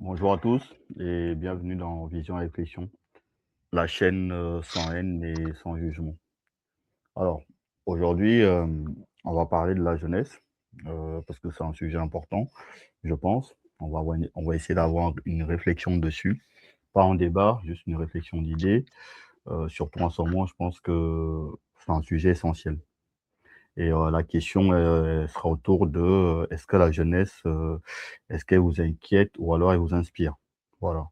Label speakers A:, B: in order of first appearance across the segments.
A: Bonjour à tous et bienvenue dans Vision et Réflexion, la chaîne sans haine et sans jugement. Alors, aujourd'hui, on va parler de la jeunesse parce que c'est un sujet important, je pense. On va essayer d'avoir une réflexion dessus, pas un débat, juste une réflexion d'idées. Surtout en ce moment, je pense que c'est un sujet essentiel. Et la question sera autour de est-ce que la jeunesse, est-ce qu'elle vous inquiète ou alors elle vous inspire? Voilà.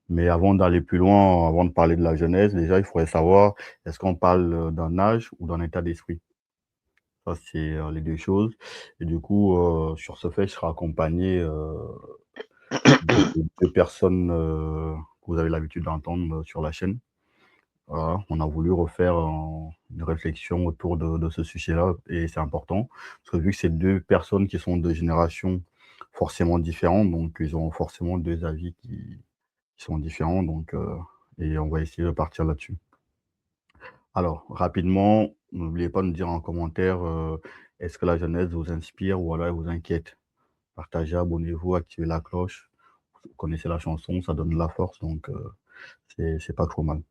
A: Mais avant d'aller plus loin, avant de parler de la jeunesse, déjà, il faudrait savoir, est-ce qu'on parle d'un âge ou d'un état d'esprit? Ça, c'est les deux choses. Et du coup, sur ce fait, je serai accompagné de deux personnes que vous avez l'habitude d'entendre sur la chaîne. Voilà, on a voulu refaire une réflexion autour de ce sujet-là et c'est important. Parce que vu que c'est deux personnes qui sont de générations forcément différentes, donc ils ont forcément deux avis qui sont différents, donc et on va essayer de partir là-dessus. Alors, rapidement, n'oubliez pas de nous dire en commentaire, est-ce que la jeunesse vous inspire ou alors elle vous inquiète? Partagez, abonnez-vous, activez la cloche. Vous connaissez la chanson, ça donne de la force, donc c'est pas trop mal.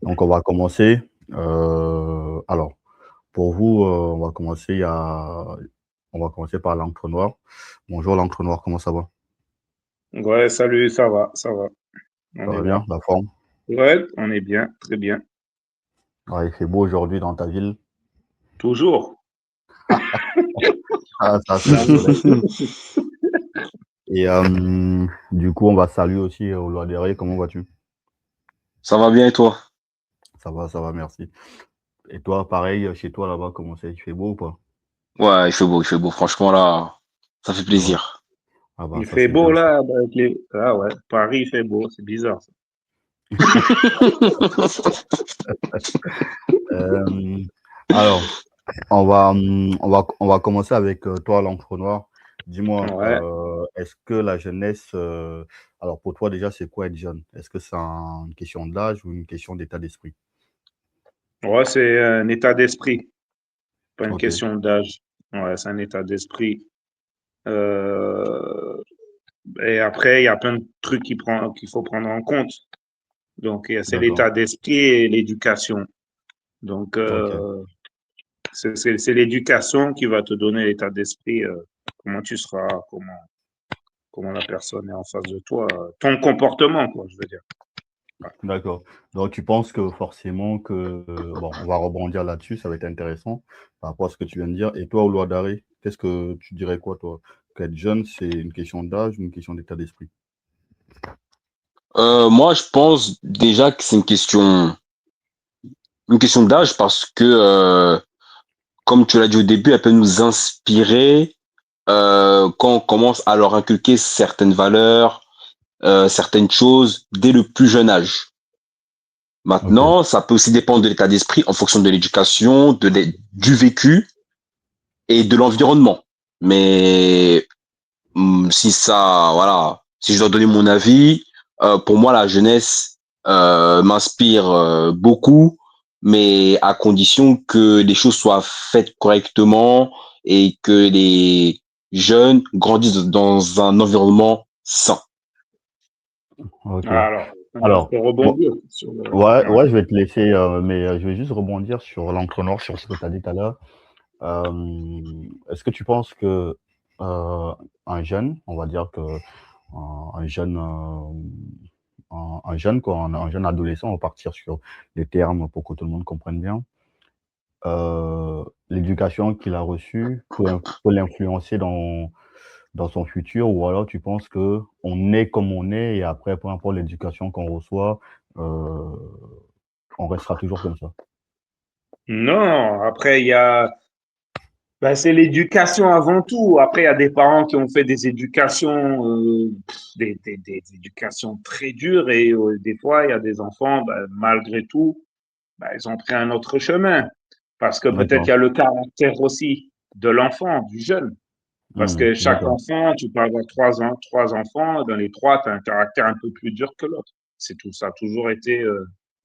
A: Donc on va commencer. Alors, pour vous, on va commencer par l'encre noire. Bonjour l'encre noire, comment ça va?
B: Ouais, salut, ça va, on
A: Ça
B: est
A: va
B: là.
A: bien, la forme?
B: Ouais, on est bien, très bien.
A: Ouais, il fait beau aujourd'hui dans ta ville?
B: Toujours.
A: Ah, ça c'est le soleil. Et du coup, on va saluer aussi Olouadéré, comment vas-tu?
C: Ça va bien et toi?
A: Ça va, merci. Et toi, pareil, chez toi là-bas, comment c'est? Il fait beau ou pas?
C: Ouais, il fait beau, il fait beau. Franchement, là, ça fait
A: Ouais.
C: plaisir.
A: Ah bah
B: Il
A: ça
B: fait
A: c'est
B: beau
A: bien ça.
B: là, avec les... Ah ouais, Paris, il fait beau, c'est bizarre ça.
A: Euh, alors, on va commencer avec toi, l'encre noire. Dis-moi,
B: Ouais,
A: est-ce que la jeunesse, alors pour toi déjà, c'est quoi être jeune? Est-ce que c'est une question d'âge ou une question d'état d'esprit?
B: ouais, c'est un état d'esprit, pas une
A: Ok,
B: question d'âge. Ouais, c'est un état d'esprit. Euh, Et après, il y a plein de trucs qu'il faut prendre en compte. Donc, c'est
A: d'accord.
B: l'état d'esprit et l'éducation. Donc,
A: Ok,
B: c'est l'éducation qui va te donner l'état d'esprit, comment tu seras, comment la personne est en face de toi, ton comportement, quoi, je veux dire.
A: d'accord. Donc tu penses que forcément que, bon, on va rebondir là-dessus, ça va être intéressant par rapport à ce que tu viens de dire. Et toi, Oloidaré, qu'est-ce que tu dirais quoi, toi? Qu'être jeune, c'est une question d'âge ou une question d'état d'esprit?
C: Moi, je pense déjà que c'est une question d'âge parce que, comme tu l'as dit au début, elle peut nous inspirer quand on commence à leur inculquer certaines valeurs, certaines choses dès le plus jeune âge.
A: Ok,
C: Maintenant, ça peut aussi dépendre de l'état d'esprit en fonction de l'éducation, du vécu et de l'environnement. Mais si ça, voilà, si je dois donner mon avis, pour moi, la jeunesse m'inspire beaucoup, mais à condition que les choses soient faites correctement et que les jeunes grandissent dans un environnement sain.
A: ok.
B: Alors,
A: Alors,
B: pour
A: bon,
B: rebondir sur le...
A: ouais,
B: Ouais.
A: ouais, je vais te laisser, mais je vais juste rebondir sur l'encre noire, sur ce que tu as dit tout à l'heure. Est-ce que tu penses que un jeune, on va dire que un jeune, un jeune, quoi, un jeune adolescent, on va partir sur les termes pour que tout le monde comprenne bien, l'éducation qu'il a reçue peut l'influencer dans son futur ou alors tu penses que on est comme on est et après, peu importe l'éducation qu'on reçoit, heu, on restera toujours comme ça?
B: Non, après, il y a... Ben, c'est l'éducation avant tout. Après, il y a des parents qui ont fait des éducations, des éducations très dures et des fois, il y a des enfants, ben, malgré tout, ben, ils ont pris un autre chemin. Parce que peut-être il y
A: D'accord.
B: a le caractère aussi de l'enfant, du jeune. Parce
A: Mmh,
B: que chaque
A: d'accord,
B: enfant, tu peux avoir trois enfants, dans les trois, tu as un caractère un peu plus dur que l'autre. C'est tout, ça a toujours été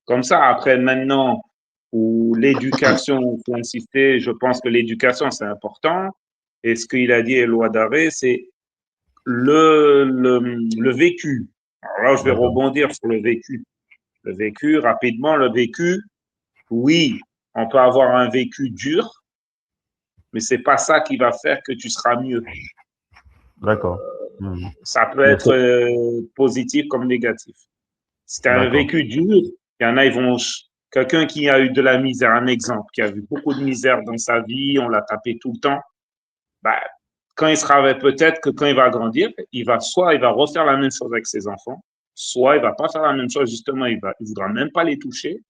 B: comme ça. Après, maintenant, où l'éducation, il faut insister, je pense que l'éducation, c'est important. Et ce qu'il a dit, Éloi Daré, c'est le vécu. Alors là, je vais
A: D'accord.
B: rebondir sur le vécu. Le vécu, rapidement, le vécu, oui, on peut avoir un vécu dur, mais c'est pas ça qui va faire que tu seras mieux.
A: D'accord. Mhm.
B: Ça peut
A: Mais
B: être positif comme négatif. Si tu as un
A: d'accord.
B: vécu dur, il y en a, ils vont. Quelqu'un qui a eu de la misère, un exemple, qui a vu beaucoup de misère dans sa vie, on l'a tapé tout le temps, bah, quand il sera peut-être que quand il va grandir, soit il va refaire la même chose avec ses enfants, soit il va pas faire la même chose, justement, il voudra même pas les toucher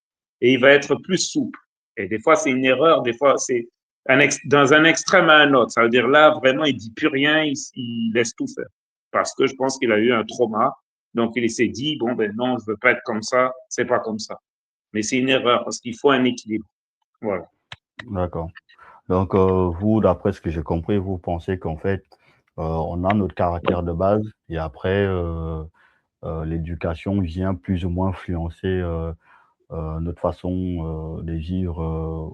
B: et il va être plus souple. Et des fois, c'est une erreur, des fois, c'est dans un extrême à un autre. Ça veut dire là, vraiment, il dit plus rien, il laisse tout faire. Parce que je pense qu'il a eu un trauma. Donc, il s'est dit, bon, ben non, je veux pas être comme ça, c'est pas comme ça. Mais c'est une erreur parce qu'il faut un équilibre. Voilà.
A: D'accord. Donc, vous, d'après ce que j'ai compris, vous pensez qu'en fait, on a notre caractère de base et après, l'éducation vient plus ou moins influencer notre façon de vivre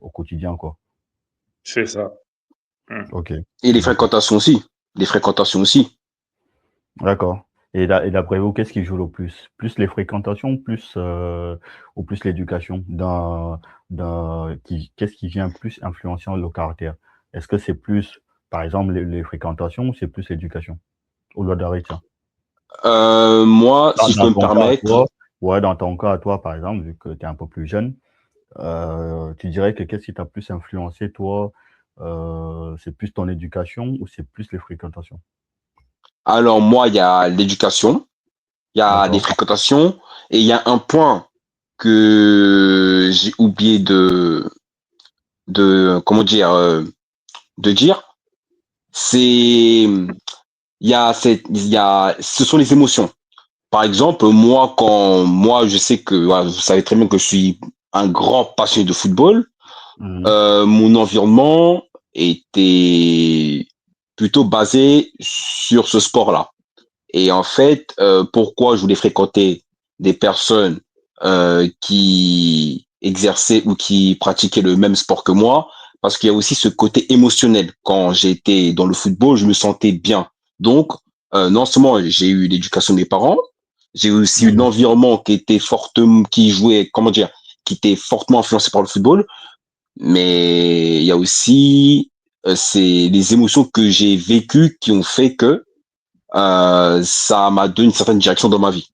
A: au quotidien, quoi.
B: C'est ça. Hum.
A: Ok,
C: Et les
A: d'accord.
C: fréquentations aussi. Les fréquentations aussi.
A: D'accord. Et d'après vous, qu'est-ce qui joue le plus? Plus les fréquentations, ou plus l'éducation? Qu'est-ce qui vient plus influencer le caractère? Est-ce que c'est plus, par exemple, les fréquentations ou c'est plus l'éducation? Au lieu d'arrêter, tiens.
C: Moi,
A: Dans,
C: si je
A: dans
C: peux me
A: ton cas à
C: permettre,
A: toi, ouais, dans ton cas à toi, par exemple, vu que tu es un peu plus jeune, tu dirais que qu'est-ce qui t'a plus influencé, toi? C'est plus ton éducation ou c'est plus les fréquentations?
C: alors moi, il y a l'éducation, il y a les
A: D'accord.
C: fréquentations, et il y a un point que j'ai oublié comment dire, de dire, c'est, ce sont les émotions. Par exemple, moi, je sais que, voilà, vous savez très bien que je suis un grand passionné de football.
A: Mhm.
C: Mon environnement était plutôt basé sur ce sport-là. Et en fait, pourquoi je voulais fréquenter des personnes qui exerçaient ou qui pratiquaient le même sport que moi? Parce qu'il y a aussi ce côté émotionnel. Quand j'étais dans le football, je me sentais bien. Donc, non seulement j'ai eu l'éducation de mes parents, j'ai aussi eu
A: Mhm.
C: l'environnement qui était fortement, qui jouait, comment dire, qui était fortement influencé par le football, mais il y a aussi c'est les émotions que j'ai vécues qui ont fait que ça m'a donné une certaine direction dans ma vie.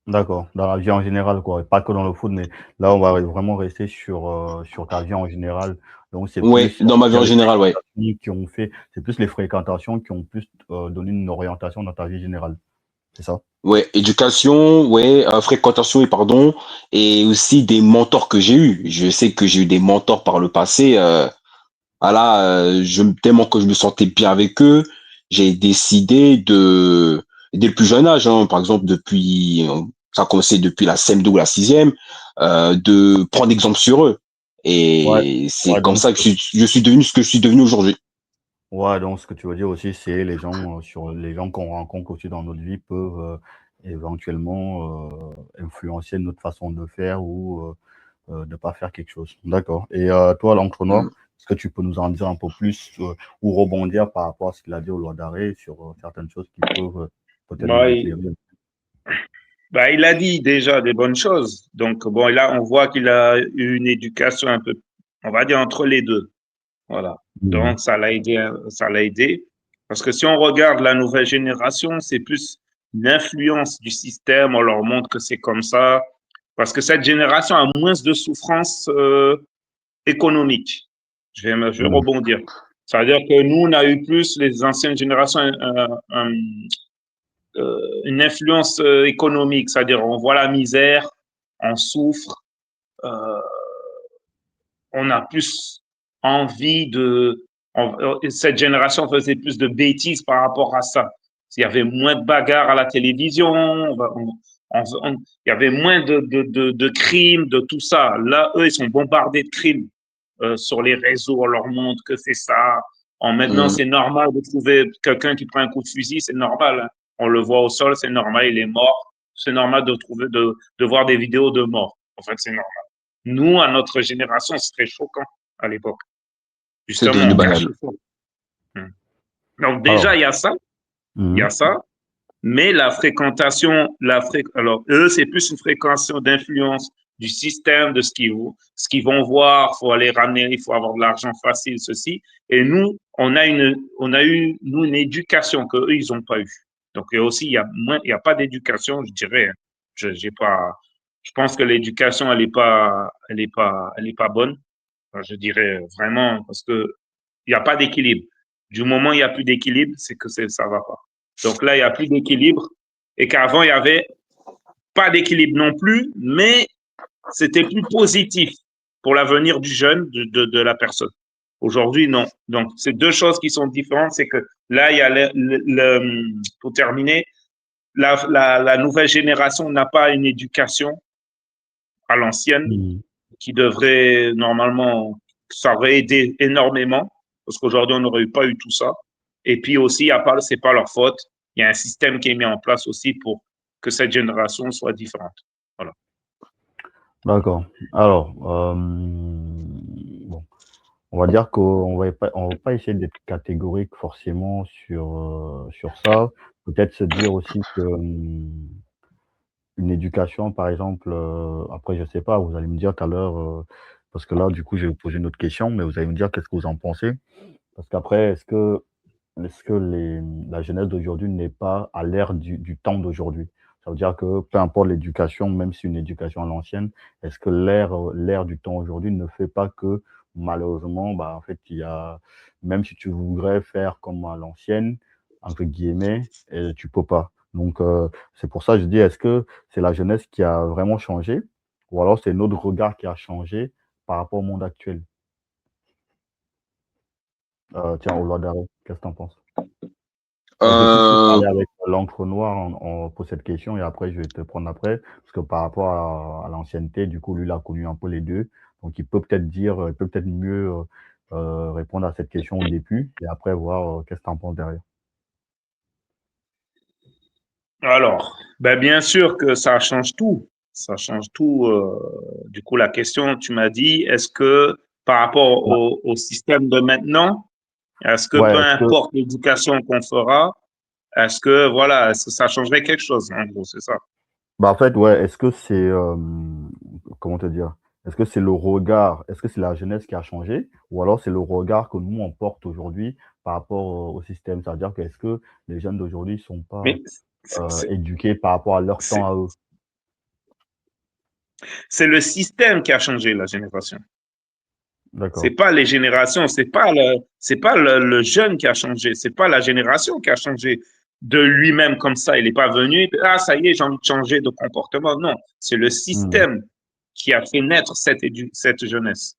A: D'accord, dans la vie en général, quoi, pas que dans le foot, mais là, on va vraiment rester sur ta vie en général. Donc,
C: Ouais,
A: on
C: dans
A: va
C: ma vie
A: dire
C: en général, ouais.
A: c'est plus les fréquentations qui ont plus donné une orientation dans ta vie générale. C'est ça?
C: Ouais, éducation, ouais, fréquentation et pardon, et aussi des mentors que j'ai eus. Je sais que j'ai eu des mentors par le passé. Voilà, tellement que je me sentais bien avec eux, j'ai décidé dès le plus jeune âge, hein, par exemple ça a commencé depuis la CM2 ou la sixième, de prendre exemple sur eux.
A: Ouais,
C: Et c'est
A: ouais,
C: comme
A: donc,
C: ça que je suis devenu ce que je suis devenu aujourd'hui.
A: ouais, donc ce que tu veux dire aussi, c'est les gens qu'on rencontre aussi dans notre vie peuvent éventuellement influencer notre façon de faire ou de pas faire quelque chose. D'accord. Et toi, l'entraîneur,
C: Mm.
A: est-ce que tu peux nous en dire un peu plus ou rebondir par rapport à ce qu'il a dit au loi d'arrêt sur certaines choses qui peuvent peut-être nous
B: Bah,
A: éclairer?
B: bah, il a dit déjà des bonnes choses. Donc, bon, là, on voit qu'il a eu une éducation un peu, on va dire, entre les deux. Voilà.
A: Mhm.
B: Donc, ça l'a aidé, ça l'a aidé. Parce que si on regarde la nouvelle génération, c'est plus l'influence du système. On leur montre que c'est comme ça. Parce que cette génération a moins de souffrance économique. Je vais
A: Mhm.
B: rebondir. Ça veut dire que nous, on a eu plus, les anciennes générations, une influence économique. C'est-à-dire, on voit la misère, on souffre, euh, on a plus envie cette génération faisait plus de bêtises par rapport à ça. Il y avait moins de bagarres à la télévision, il y avait moins de crimes, de tout ça. Là, eux, ils sont bombardés de crimes sur les réseaux, on leur montre que c'est ça. Maintenant,
C: Mm.
B: c'est normal de trouver quelqu'un qui prend un coup de fusil, c'est normal, hein. On le voit au sol, c'est normal, il est mort. C'est normal de voir des vidéos de mort. En fait, c'est normal. Nous, à notre génération, c'était choquant à l'époque.
C: C'est
B: Justement,
C: devenu
B: on
C: banal.
B: cachait ça. Donc
A: Alors,
B: déjà, il y a ça. Il y a ça. Mais la fréquentation, alors eux, c'est plus une fréquentation d'influence du système, de ce qu'ils vont voir, faut aller ramener, il faut avoir de l'argent facile, ceci. Et nous, on a eu, nous, une éducation que eux, ils n'ont pas eu. Donc, et aussi, il y a pas d'éducation, je dirais. J'ai pas, je pense que l'éducation, elle est pas bonne. Enfin, je dirais vraiment, parce que il n'y a pas d'équilibre. Du moment où il n'y a plus d'équilibre, c'est que ça va pas. Donc là, il n'y a plus d'équilibre et qu'avant, il y avait pas d'équilibre non plus, mais c'était plus positif pour l'avenir du jeune, de la personne. Aujourd'hui, non. Donc, c'est deux choses qui sont différentes. C'est que là, il y a pour terminer, la nouvelle génération n'a pas une éducation à l'ancienne
A: Mhm.
B: qui devrait normalement, ça aurait aidé énormément parce qu'aujourd'hui, on n'aurait pas eu tout ça. Et puis aussi, c'est pas leur faute. Il y a un système qui est mis en place aussi pour que cette génération soit différente. Voilà.
A: D'accord. Alors, bon, on va dire qu'on va pas essayer d'être catégorique forcément sur ça. Peut-être se dire aussi que une éducation, par exemple, après, je sais pas, vous allez me dire tout à l'heure, parce que là, du coup, je vais vous poser une autre question, mais vous allez me dire qu'est-ce que vous en pensez. Parce qu'après, est-ce que la jeunesse d'aujourd'hui n'est pas à l'ère du temps d'aujourd'hui? Ça veut dire que peu importe l'éducation, même si une éducation à l'ancienne, est-ce que l'ère du temps aujourd'hui ne fait pas que malheureusement, bah, en fait, même si tu voudrais faire comme à l'ancienne, entre guillemets, tu peux pas. Donc, c'est pour ça que je dis, est-ce que c'est la jeunesse qui a vraiment changé ou alors c'est notre regard qui a changé par rapport au monde actuel? Tiens, au loi d'arrêt, qu'est-ce que tu en penses? Je vais tout de suite
C: Euh,
A: parler avec l'encre noire pour cette question et après je vais te prendre après, parce que par rapport à l'ancienneté, du coup, lui, il a connu un peu les deux. Donc, il peut peut-être mieux répondre à cette question au début et après voir qu'est-ce que tu en penses derrière.
B: Alors, ben bien sûr que ça change tout. Ça change tout. Du coup, la question, tu m'as dit, est-ce que par rapport
A: Bah,
B: au système de maintenant, est-ce que peu
A: ouais, est-ce que,
B: importe l'éducation qu'on fera, est-ce que ça changerait quelque chose? En gros, c'est ça.
A: bah, en fait, ouais, est-ce que c'est, comment te dire? Est-ce que c'est la jeunesse qui a changé ou alors c'est le regard que nous on porte aujourd'hui par rapport au système? C'est-à-dire que est-ce que les jeunes d'aujourd'hui sont pas
B: Mais c'est
A: éduqués par rapport à leur temps
B: c'est-
A: à eux?
B: c'est le système qui a changé la génération. C'est
A: D'accord.
B: pas les générations, c'est pas le jeune qui a changé, c'est pas la génération qui a changé de lui-même comme ça. Il n'est pas venu, ah, ça y est, j'ai envie de changer de comportement. Non, c'est le
A: Mmh.
B: système qui a fait naître cette jeunesse.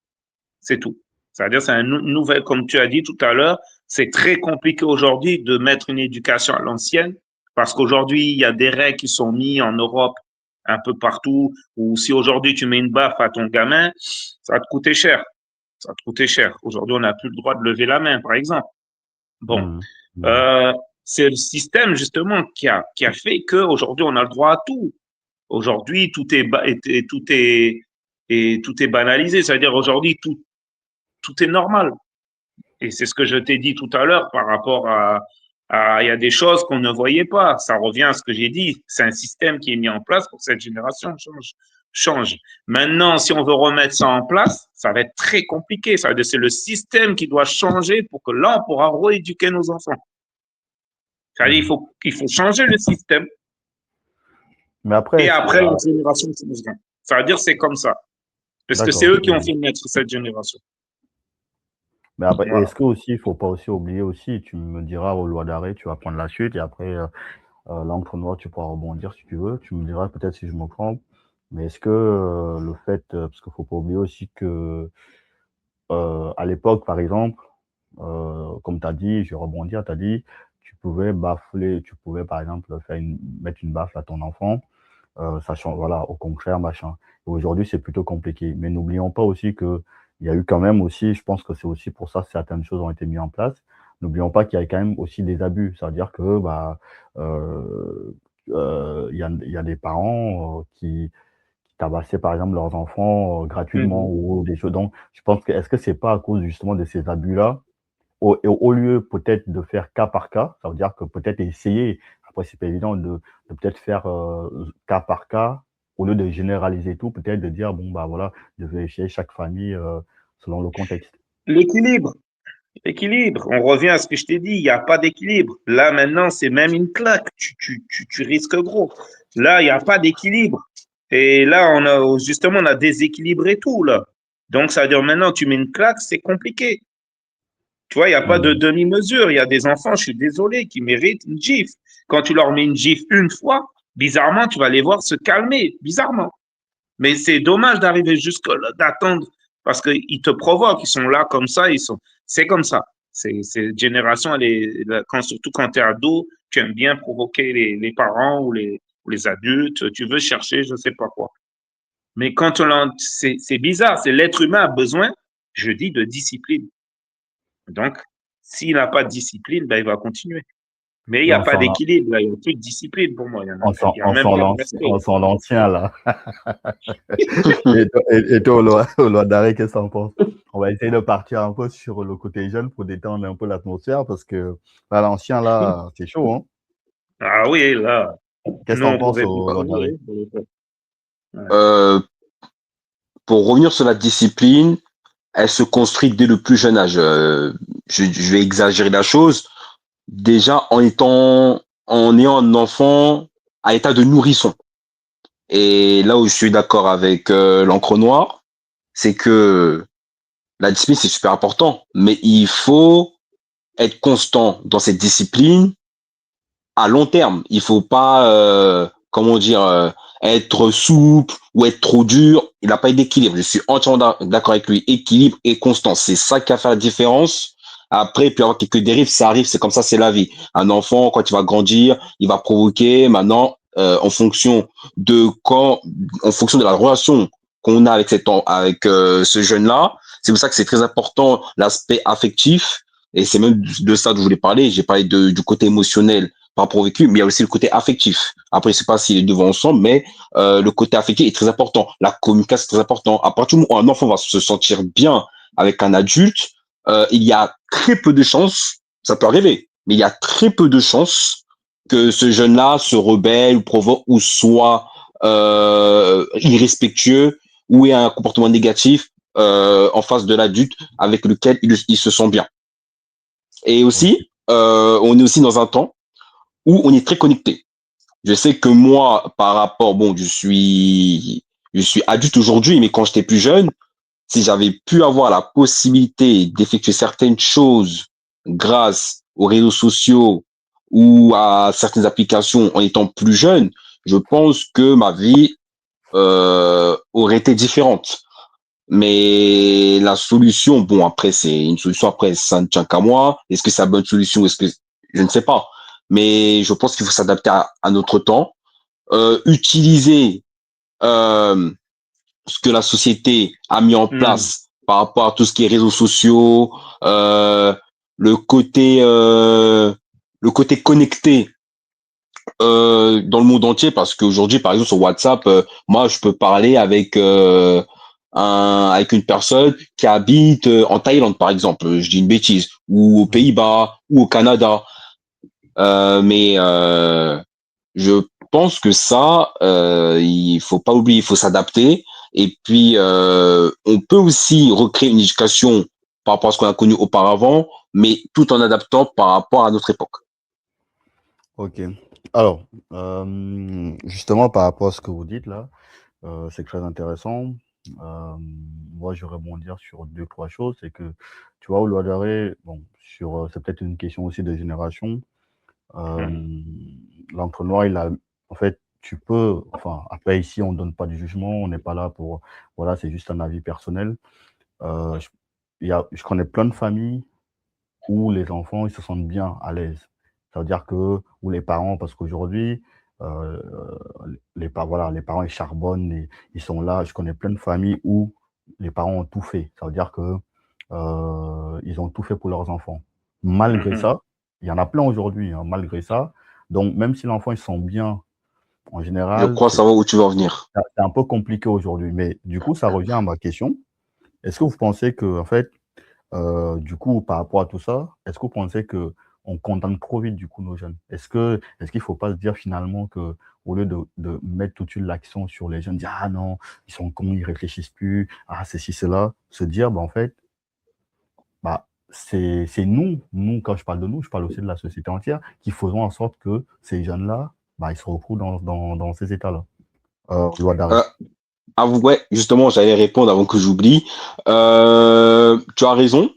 B: C'est tout. C'est-à-dire, c'est un nouvelle, comme tu as dit tout à l'heure, c'est très compliqué aujourd'hui de mettre une éducation à l'ancienne parce qu'aujourd'hui, il y a des règles qui sont mises en Europe un peu partout où si aujourd'hui tu mets une baffe à ton gamin, ça va te coûter cher. Ça va te coûter cher. Aujourd'hui, on n'a plus le droit de lever la main, par exemple. Bon,
A: Mmh. Mmh.
B: euh, c'est le système justement qui a fait qu'aujourd'hui, on a le droit à tout. Aujourd'hui, tout est banalisé. C'est-à-dire aujourd'hui, tout est normal. Et c'est ce que je t'ai dit tout à l'heure par rapport il y a des choses qu'on ne voyait pas. Ça revient à ce que j'ai dit. C'est un système qui est mis en place pour que cette génération change. Maintenant, si on veut remettre ça en place, ça va être très compliqué. Ça veut dire c'est le système qui doit changer pour que là, on pourra rééduquer nos enfants. C'est-à-dire,
A: Mmh.
B: il faut changer le système
A: Mais après,
B: et après, la génération changera. Ça veut dire c'est comme ça. Parce que c'est
A: d'accord.
B: eux qui ont
A: Mmh.
B: fait naître cette génération.
A: Mais après,
B: Voilà.
A: est-ce que aussi, il faut pas aussi oublier aussi, tu me diras aux lois d'arrêt, tu vas prendre la suite et après, l'encre noire, tu pourras rebondir si tu veux. Tu me diras peut-être si je me trompe. Mais est-ce que le fait, parce qu'il faut pas oublier aussi que à l'époque, par exemple, comme tu as dit, je vais rebondir, tu as dit, tu pouvais par exemple mettre une baffe à ton enfant, sachant, voilà, au contraire, machin. Et aujourd'hui, c'est plutôt compliqué. Mais n'oublions pas aussi que il y a eu quand même aussi, je pense que c'est aussi pour ça que certaines choses ont été mises en place. N'oublions pas qu'il y a quand même aussi des abus. C'est-à-dire que, bah, il y a des parents qui tabassaient, par exemple, leurs enfants gratuitement
B: Mhm.
A: ou des choses. Donc, je pense que, est-ce que c'est pas à cause justement de ces abus-là au lieu peut-être de faire cas par cas, ça veut dire que peut-être essayer, après c'est pas évident de peut-être faire cas par cas, au lieu de généraliser tout, peut-être de dire, bon, bah voilà, de vérifier chaque famille selon le contexte.
B: L'équilibre. L'équilibre. On revient à ce que je t'ai dit. Il n'y a pas d'équilibre. Là, maintenant, c'est même une claque. Tu risques gros. Là, il n'y a pas d'équilibre. Et là, justement, on a déséquilibré tout, là. Donc, ça veut dire maintenant, tu mets une claque, c'est compliqué. Tu vois, il n'y a pas de
A: Mhm.
B: demi-mesure. Il y a des enfants, je suis désolé, qui méritent une gifle. Quand tu leur mets une gifle une fois, bizarrement, tu vas les voir se calmer, bizarrement. Mais c'est dommage d'arriver jusque là, d'attendre, parce qu'ils te provoquent, ils sont là comme ça, c'est comme ça. Cette génération, surtout quand tu es ado, tu aimes bien provoquer les parents ou les adultes, tu veux chercher, je ne sais pas quoi. Mais c'est bizarre, c'est l'être humain a besoin, je dis, de discipline. Donc, s'il n'a pas de discipline, ben, il va continuer. Mais il n'y
A: Là,
B: a pas d'équilibre, là. Il n'y a plus de discipline pour moi. Il y a même pas de respect.
A: on sent l'ancien, là. Et toi, Oloa Daré, qu'est-ce que t'en penses? On va essayer de partir un peu sur le côté jeune pour détendre un peu l'atmosphère parce que là, l'ancien, là, c'est chaud, hein?
B: Ah oui, là,
A: Qu'est-ce
B: nous,
A: que t'en
B: on
A: penses,
B: pouvait plus
A: Oloa Daré?
B: parler. Ouais.
C: Euh, pour revenir sur la discipline, elle se construit dès le plus jeune âge. Je vais exagérer la chose. Déjà, en ayant un enfant à l'état de nourrisson. Et là où je suis d'accord avec l'encre noire, c'est que la discipline, c'est super important. Mais il faut être constant dans cette discipline à long terme. Il faut pas, comment dire, être souple ou être trop dur. Il n'a pas d'équilibre. Je suis entièrement d'accord avec lui. Équilibre et constance, c'est ça qui va faire la différence. Après, il peut y avoir quelques dérives, ça arrive, c'est comme ça, c'est la vie. Un enfant, quand il va grandir, il va provoquer. Maintenant, en fonction de la relation qu'on a avec avec ce jeune-là, c'est pour ça que c'est très important l'aspect affectif. Et c'est même de ça que je voulais parler. J'ai parlé du côté émotionnel par rapport au vécu, mais il y a aussi le côté affectif. Après, je sais pas si les deux vont ensemble, mais le côté affectif est très important. La communication, c'est très important. À partir du moment où un enfant va se sentir bien avec un adulte, il y a très peu de chances, ça peut arriver, mais il y a très peu de chances que ce jeune-là se rebelle ou provoque ou soit irrespectueux ou ait un comportement négatif en face de l'adulte avec lequel il se sent bien. Et
A: Ok.
C: aussi, on est aussi dans un temps où on est très connecté. Je sais que moi, par rapport, bon, je suis adulte aujourd'hui, mais quand j'étais plus jeune, si j'avais pu avoir la possibilité d'effectuer certaines choses grâce aux réseaux sociaux ou à certaines applications en étant plus jeune, je pense que ma vie aurait été différente. Mais la solution, bon, après, c'est une solution, après, ça ne tient qu'à moi. Est-ce que c'est la bonne solution? Est-ce que, je ne sais pas. Mais je pense qu'il faut s'adapter à notre temps, utiliser euh, ce que la société a mis en
B: Hmm.
C: place par rapport à tout ce qui est réseaux sociaux, euh, le côté euh, le côté connecté dans le monde entier, parce qu'aujourd'hui, par exemple, sur WhatsApp, moi, je peux parler avec avec une personne qui habite en Thaïlande, par exemple, je dis une bêtise, ou aux
A: Mhm.
C: Pays-Bas, ou au Canada. Mais je pense que ça, il faut pas oublier, il faut s'adapter. Et puis, on peut aussi recréer une éducation par rapport à ce qu'on a connu auparavant, mais tout en adaptant par rapport à notre époque.
A: Ok. Alors, justement, par rapport à ce que vous dites là, c'est très intéressant. Moi, je vais rebondir sur deux, trois choses. C'est que, tu vois, Oloa Daré, bon, c'est peut-être une question aussi de génération.
B: Hmm.
A: L'entre-noir, en fait, tu peux, enfin, après, ici, on ne donne pas de jugement, on n'est pas là pour, voilà, c'est juste un avis personnel. Euh, je, je connais plein de familles où les enfants, ils se sentent bien à l'aise. Ça veut dire que, ou les parents, parce qu'aujourd'hui, euh, voilà, les parents, ils charbonnent, ils sont là. Je connais plein de familles où les parents ont tout fait. Ça veut dire que, ils ont tout fait pour leurs enfants. Malgré
B: Mhm.
A: ça, il y en a plein aujourd'hui, hein, malgré ça. Donc, même si l'enfant, ils sont bien, en
C: Je
A: général,
C: crois savoir où tu veux en venir.
A: c'est un peu compliqué aujourd'hui. Mais du coup, ça revient à ma question. Est-ce que vous pensez que, en fait, Du coup, par rapport à tout ça, est-ce que vous pensez qu'on condamne trop vite, du coup, nos jeunes? Est-ce qu'il ne faut pas se dire finalement que au lieu de mettre tout de suite l'accent sur les jeunes, dire: «Ah non, ils sont cons, ils réfléchissent plus, ah ceci, cela», se dire: «Bah, en fait, bah, c'est nous, quand je parle de nous, je parle aussi de la société entière, qui faisons en sorte que ces jeunes-là, bah, ils se retrouvent dans ces états-là». Loi d'arrêt.
C: Euh, ouais, justement, j'allais répondre avant que j'oublie. Tu as raison.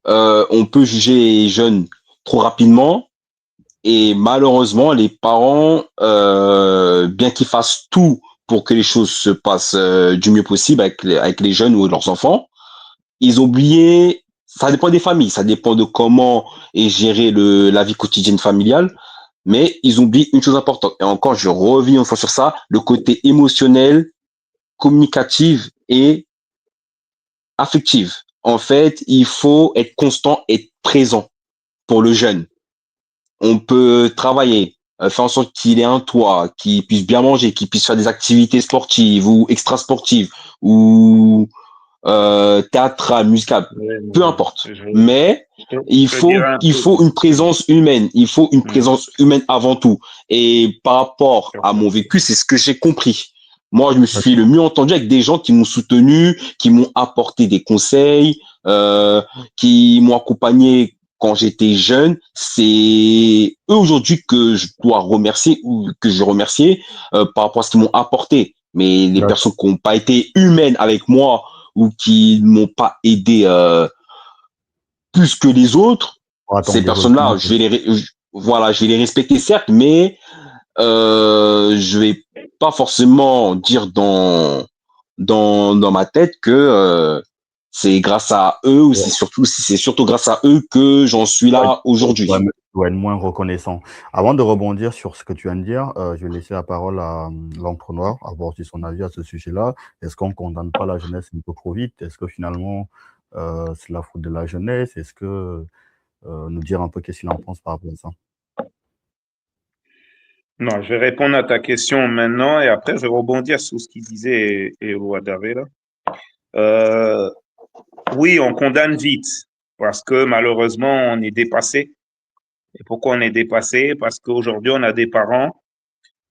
C: On peut juger les jeunes trop rapidement et malheureusement, les parents, bien qu'ils fassent tout pour que les choses se passent du mieux possible avec les jeunes ou leurs enfants, ils ont oublié. Ça dépend des familles, ça dépend de comment est gérée la vie quotidienne familiale, mais ils oublient une chose importante. Et encore, je reviens une fois sur ça, le côté émotionnel, communicatif et affective. En fait, il faut être constant et présent pour le jeune. On peut travailler, faire en sorte qu'il ait un toit, qu'il puisse bien manger, qu'il puisse faire des activités sportives ou extrasportives ou théâtrales, musicales,
B: Ouais,
C: peu importe.
B: je,
C: Mais
B: je te dirais un
C: il
B: truc.
C: faut une présence humaine. Il faut une
B: Hmm,
C: présence humaine avant tout. Et par rapport à mon vécu, c'est ce que j'ai compris. Moi, je me suis le
A: D'accord.
C: mieux entendu avec des gens qui m'ont soutenu, qui m'ont apporté des conseils, qui m'ont accompagné quand j'étais jeune. C'est eux aujourd'hui que je dois remercier ou que je remercier par rapport à ce qu'ils m'ont apporté. Mais les personnes
A: D'accord.
C: qui n'ont pas été humaines avec moi ou qui ne m'ont pas aidé plus que les autres,
A: Pour attendre
C: ces
A: l'évolution,
C: personnes-là,
A: en fait.
C: voilà, je vais les respecter certes, mais je vais pas forcément dire dans ma tête que c'est grâce à eux ou c'est surtout grâce à eux que j'en suis
A: Ouais,
C: là aujourd'hui.
A: tu dois être moins reconnaissant. Avant de rebondir sur ce que tu viens de dire, je vais laisser la parole à l'entre-noir, avoir aussi son avis à ce sujet-là. Est-ce qu'on condamne pas la jeunesse un peu trop vite? Est-ce que finalement, c'est la faute de la jeunesse? Est-ce que, nous dire un peu qu'est-ce qu'il en pense par rapport à ça?
B: Non, je vais répondre à ta question maintenant et après je vais rebondir sur ce qu'il disait et Ouadaré là. Euh, oui, on condamne vite parce que malheureusement on est dépassé. Et pourquoi on est dépassé? Parce qu'aujourd'hui on a des parents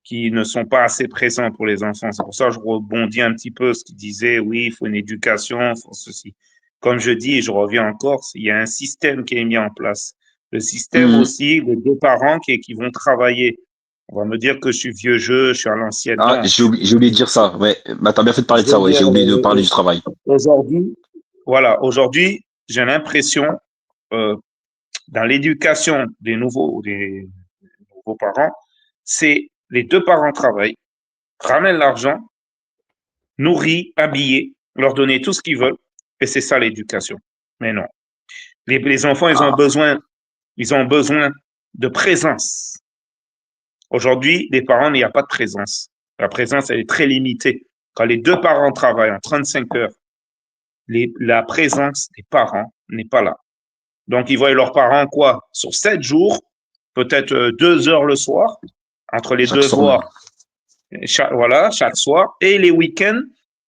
B: qui ne sont pas assez présents pour les enfants. C'est pour ça que je rebondis un petit peu ce qu'il disait. Oui, il faut une éducation, il faut ceci. Comme je dis, et je reviens encore, il y a un système qui est mis en place. Le système
C: Mhm.
B: aussi de deux parents qui vont travailler. On va me dire que je suis vieux jeu, je suis à l'ancienne.
C: Ah,
B: Non.
C: j'ai oublié de dire ça. Ouais, bah, t'as bien fait de parler
B: Je
C: de ça.
B: veux
C: Ouais,
B: dire,
C: j'ai oublié de parler du travail.
B: aujourd'hui, voilà, aujourd'hui, j'ai l'impression, euh, dans l'éducation des nouveaux parents, c'est les deux parents travaillent, ramènent l'argent, nourrir, habiller, leur donner tout ce qu'ils veulent, et c'est ça l'éducation. Mais non. Les enfants,
C: Ah,
B: ils ont besoin de présence. Aujourd'hui, les parents, il n'y a pas de présence. La présence, elle est très limitée. Quand les deux parents travaillent en 35 heures, la présence des parents n'est pas là. Donc, ils voient leurs parents quoi? Sur 7 jours, peut-être 2 heures le soir, entre les
C: chaque semaine.
B: devoirs, voilà, chaque soir, et les week-ends,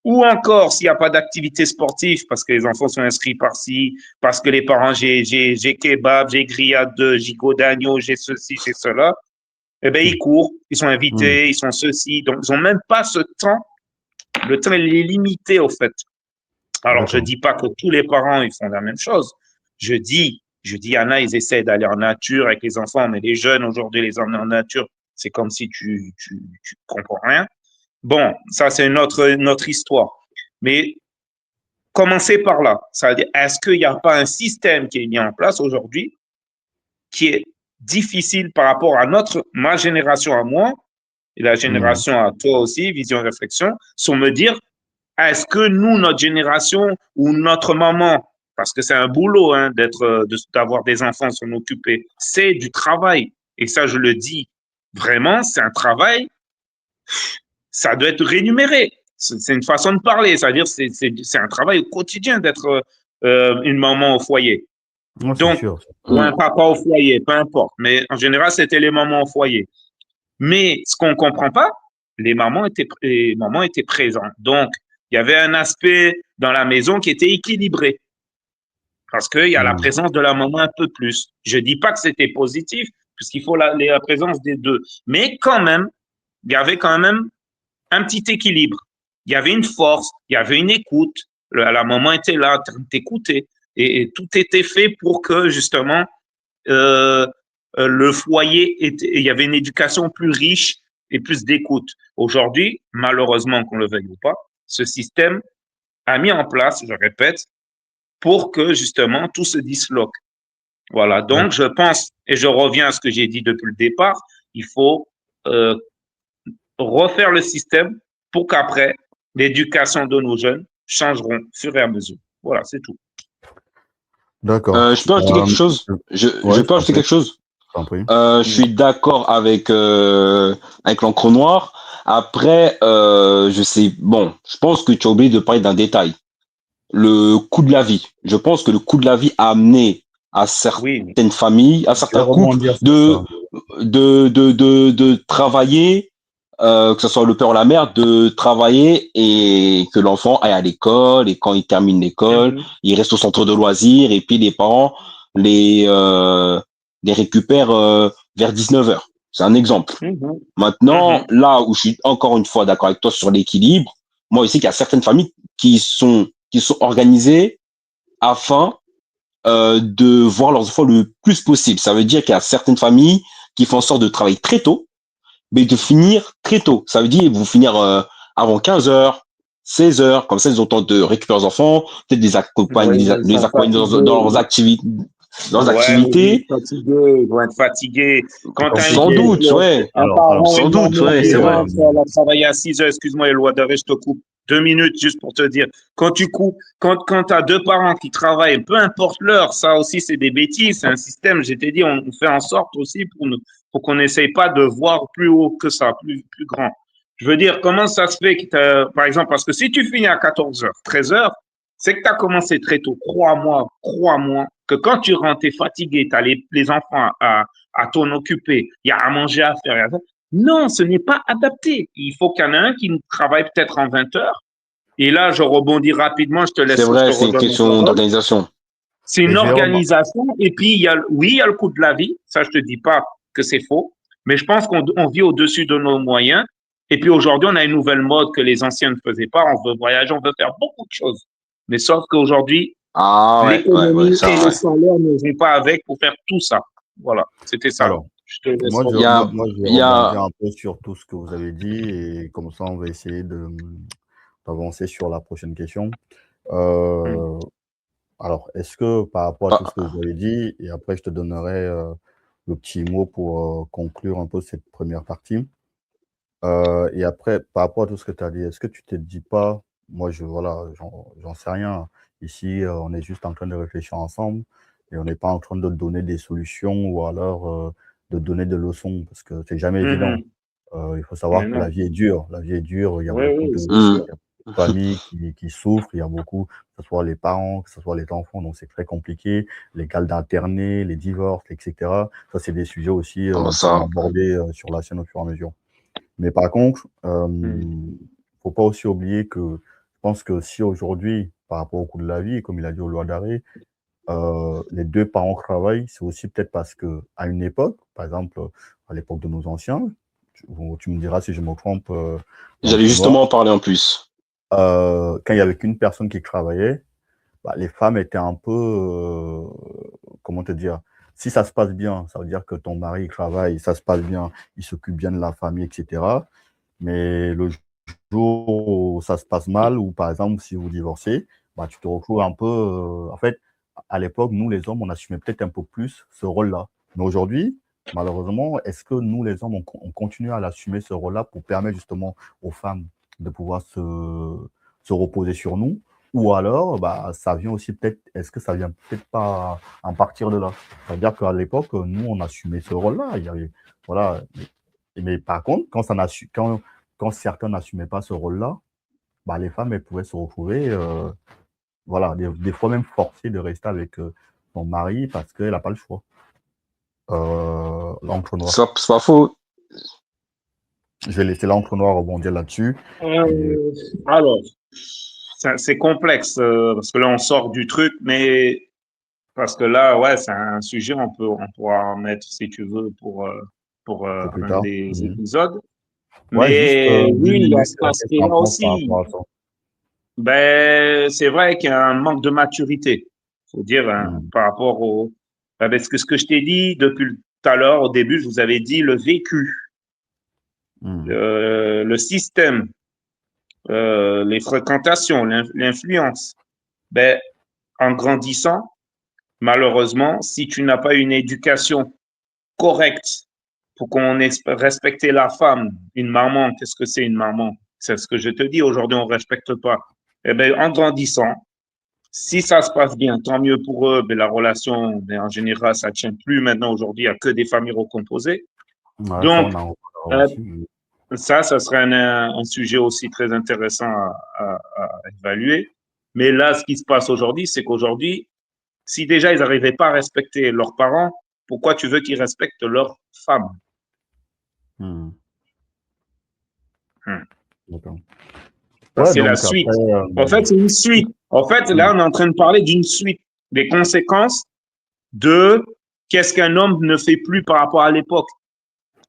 B: ou encore s'il n'y a pas d'activité sportive, parce que les enfants sont inscrits par-ci, parce que les parents, j'ai kebab, j'ai grillade de gigot d'agneau, j'ai ceci, j'ai cela, eh bien, ils courent, ils sont
A: Mmh.
B: invités, ils sont ceci, donc ils n'ont même pas ce temps. Le temps, il est limité, au fait. Alors, je ne
A: D'accord.
B: dis pas que tous les parents, ils font la même chose. Il y en a, ils essaient d'aller en nature avec les enfants, mais les jeunes, aujourd'hui, les emmener en nature, c'est comme si tu comprends rien. Bon, ça, c'est une autre histoire. Mais commencez par là. Ça veut dire, est-ce qu'il n'y a pas un système qui est mis en place aujourd'hui qui est difficile par rapport à ma génération à moi et la
A: Mmh.
B: génération à toi aussi, vision réflexion, sur me dire, est-ce que nous, notre génération ou notre maman, parce que c'est un boulot hein, d'avoir des enfants, s'en occuper, c'est du travail. Et ça, je le dis vraiment, c'est un travail, ça doit être rémunéré. C'est une façon de parler, c'est-à-dire c'est un travail au quotidien d'être une maman au foyer.
A: Ouais, c'est
B: Donc,
A: sûr.
B: ou
C: Mm.
B: un papa au foyer, peu importe. Mais en général, c'était les mamans au foyer. Mais ce qu'on ne comprend pas, les mamans étaient présentes. Donc, il y avait un aspect dans la maison qui était équilibré. parce qu'il y a la
A: Mmh.
B: présence de la maman un peu plus. Je dis pas que c'était positif, puisqu'il faut la présence des deux. Mais quand même, il y avait quand même un petit équilibre. Il y avait une force, il y avait une écoute. La maman était là, t'écoutait. Et tout était fait pour que, justement, euh, le foyer était, il y avait une éducation plus riche et plus d'écoute. Aujourd'hui, malheureusement, qu'on le veuille ou pas, ce système a mis en place, je répète, pour que justement tout se disloque. Voilà.
A: Ouais.
B: Donc, je pense, et je reviens à ce que j'ai dit depuis le départ, il faut euh, refaire le système pour qu'après, l'éducation de nos jeunes changeront au fur et à mesure. Voilà, c'est tout.
A: D'accord.
C: Je peux ajouter quelque chose? Je
A: Ouais, je
C: peux
A: t'en
C: ajouter
A: prie,
C: quelque chose?
A: je t'en prie.
C: Je suis d'accord avec l'encre noire. Après, je sais, bon, je pense que tu as oublié de parler d'un détail. Le coût de la vie. Je pense que le coût de la vie a amené à
B: Oui,
C: certaines familles, à
A: Je vais
C: certains couples
A: rebondir sur ça.
C: de travailler, que ce soit le père ou la mère, de travailler et que l'enfant aille à l'école et quand il termine l'école,
B: mhm,
C: il reste au centre de loisirs et puis les parents les, euh, les récupèrent vers 19 heures. C'est un exemple.
B: mhm,
C: Maintenant,
B: mhm,
C: là où je suis encore une fois d'accord avec toi sur l'équilibre, moi aussi qu'il y a certaines familles qui sont organisées afin de voir leurs enfants le plus possible. Ça veut dire qu'il y a certaines familles qui font en sorte de travailler très tôt, mais de finir très tôt. Ça veut dire vous finir avant 15 heures, 16 heures, comme ça ils ont le temps de récupérer leurs enfants, peut-être
B: oui, mais ils
C: les
B: sont
C: accompagner
B: fatigués.
C: dans leurs
B: Ouais, mais ils vont
C: activités.
B: être fatigués, ils vont être fatigués. Quand tu as un
C: Sans
B: couple,
C: doute, ouais.
B: un
A: Alors,
B: parent ou
C: Sans
B: une
C: doute,
B: maman
C: ouais,
B: qui
C: c'est vrai.
B: rentre, elle a travaillé à 6 heures, excuse-moi, Eloi Daré, je te coupe 2 minutes juste pour te dire. Quand tu coupes, quand tu as deux parents qui travaillent, peu importe l'heure, ça aussi c'est des bêtises, c'est un système. Je t'ai dit, on fait en sorte aussi pour qu'on n'essaye pas de voir plus haut que ça, plus grand. Je veux dire, comment ça se fait que par exemple, parce que si tu finis à 14 heures, 13 heures, c'est que tu as commencé très tôt. Crois-moi, que quand tu rentres, tu es fatigué, tu as les enfants à t'en occuper, il y a à manger à faire. Non, ce n'est pas adapté. Il faut qu'il y en ait un qui travaille peut-être en 20 heures. Et là, je rebondis rapidement, je te
C: C'est
B: laisse, je te
C: vrai, c'est une
B: redonne la
C: question
B: parole.
C: d'organisation.
B: C'est
A: et
B: une
A: j'ai remarqué.
B: organisation. Et puis, oui, il y a le coût de la vie. Ça, je te dis pas que c'est faux. Mais je pense qu'on vit au-dessus de nos moyens. Et puis aujourd'hui, on a une nouvelle mode que les anciens ne faisaient pas. On veut voyager, on veut faire beaucoup de choses. Mais sauf qu'aujourd'hui,
C: Ah ouais,
B: l'économie et
C: ça,
B: les
C: ouais.
B: salaires ne vont pas avec pour faire tout ça. Voilà, c'était ça.
A: Alors,
B: Je te laisse
A: moi, je,
C: Il y
B: reprendre
A: moi,
C: a,
B: la
A: moi,
B: parole.
A: je vais
C: il y
A: rebondir
C: a,
A: un peu sur tout ce que vous avez dit et comme ça, on va essayer d'avancer sur la prochaine question.
B: Hmm.
A: Euh, alors, est-ce que par rapport à tout ce que
C: ah,
A: vous avez dit, et après, je te donnerai le petit mot pour conclure un peu cette première partie. Et après, par rapport à tout ce que tu as dit, est-ce que tu te dis pas, moi, voilà, j'en sais rien. Ici, on est juste en train de réfléchir ensemble et on n'est pas en train de donner des solutions ou alors de donner des leçons parce que c'est jamais évident.
B: Mhm.
A: Il faut
B: Mais
A: savoir que la
B: non.
A: vie est dure. La vie est dure. Il y a
B: Oui,
A: beaucoup
B: oui,
A: de
B: c'est sûr.
C: hum,
A: il y a beaucoup de familles qui souffrent. Il y a beaucoup, que ce soit les parents, que ce soit les enfants. Donc, c'est très compliqué. Les cas d'alternés, les divorces, etc. Ça, c'est des sujets aussi
C: ah bah
A: on pourra
C: ça,
A: aborder sur la chaîne au fur et à mesure. Mais par contre,
B: Hmm.
A: faut pas aussi oublier que je pense que si aujourd'hui, par rapport au coût de la vie, comme il a dit au loi d'arrêt, les 2 parents travaillent, c'est aussi peut-être parce que à une époque, par exemple, à l'époque de nos anciens, tu me diras si je me trompe,
C: j'allais
A: l'encre noire,
C: justement en parler en plus.
A: quand il y avait qu'une personne qui travaillait, bah, les femmes étaient un peu, comment te dire? Si ça se passe bien, ça veut dire que ton mari il travaille, ça se passe bien, il s'occupe bien de la famille et cetera. Mais le jour où ça se passe mal ou par exemple, si vous divorcez, bah, tu te retrouves un peu, en fait, à l'époque, nous les hommes, on assumait peut-être un peu plus ce rôle-là. Mais aujourd'hui, malheureusement, est-ce que nous les hommes, on continue à l'assumer ce rôle-là pour permettre justement aux femmes de pouvoir se reposer sur nous? Ou alors, bah, ça vient aussi peut-être, est-ce que ça vient peut-être pas en partir de là? C'est-à-dire qu'à l'époque, nous, on assumait ce rôle-là. Il y avait, voilà. Mais par contre, quand certains n'assumaient pas ce rôle-là, bah, les femmes, elles pouvaient se retrouver, voilà, des fois même forcées de rester avec son mari parce qu'elle n'a pas le choix. L'encre noire.
C: C'est pas faux.
A: Je vais laisser l'encre noire rebondir là-dessus. Et
B: Euh, alors, c'est complexe parce que là, on sort du truc, mais Parce que là, ouais, c'est un sujet, on pourra en mettre, si tu veux, pour
A: Pour plus
B: un
A: tard.
B: des épisodes.
A: Ouais, juste
B: Mais oui, il y a
A: limite,
B: cet
A: qu'est-ce que tu en
B: aspect-là
A: penses par
B: aussi.
A: rapport à ça?
B: Ben, c'est vrai qu'il y a un manque de maturité. Faut dire, hein,
A: Hmm,
B: par rapport au, parce que ce que je t'ai dit depuis tout à l'heure, au début, je vous avais dit le vécu,
A: hmm,
B: le système, les fréquentations, l'influence. Ben, en grandissant, malheureusement, si tu n'as pas une éducation correcte pour qu'on respecte la femme, une maman, qu'est-ce que c'est une maman? C'est ce que je te dis, aujourd'hui, on ne respecte pas. Eh bien, en grandissant, si ça se passe bien, tant mieux pour eux, mais la relation, mais en général, ça ne tient plus maintenant. Aujourd'hui, il n'y a que des familles recomposées.
A: ouais, ça,
B: Donc,
A: on en reparlera
B: euh,
A: aussi.
B: ça serait un sujet aussi très intéressant à évaluer. Mais là, ce qui se passe aujourd'hui, c'est qu'aujourd'hui, si déjà ils n'arrivaient pas à respecter leurs parents, pourquoi tu veux qu'ils respectent leurs femmes?
A: Hmm,
B: Hmm.
A: d'accord.
B: Ça,
A: Ouais,
B: c'est la
A: donc après,
B: suite. En fait, c'est une suite. En fait,
A: hmm,
B: là, on est en train de parler d'une suite, des conséquences de qu'est-ce qu'un homme ne fait plus par rapport à l'époque.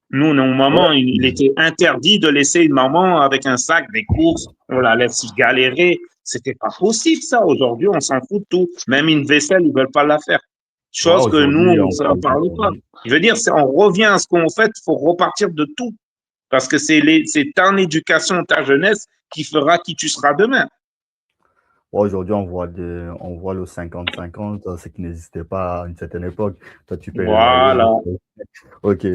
B: Nous, nos mamans,
A: ouais,
B: il était interdit de laisser une maman avec un sac, des courses, on la laisse y galérer. C'était pas possible, ça. Aujourd'hui, on s'en fout de tout. Même une vaisselle, ils veulent pas la faire.
A: ouais,
B: Chose que nous,
A: aujourd'hui,
B: on
A: on
B: ne
A: parle
B: parle pas. Je veux dire, on revient à ce qu'on fait, il faut repartir de tout. Parce que c'est ton éducation, ta jeunesse qui fera qui tu seras demain.
A: ouais, aujourd'hui, on voit le 50-50, ce qui n'existait pas à une certaine époque. Toi, tu payes le loyer, l'autre.
B: Voilà.
A: Ok.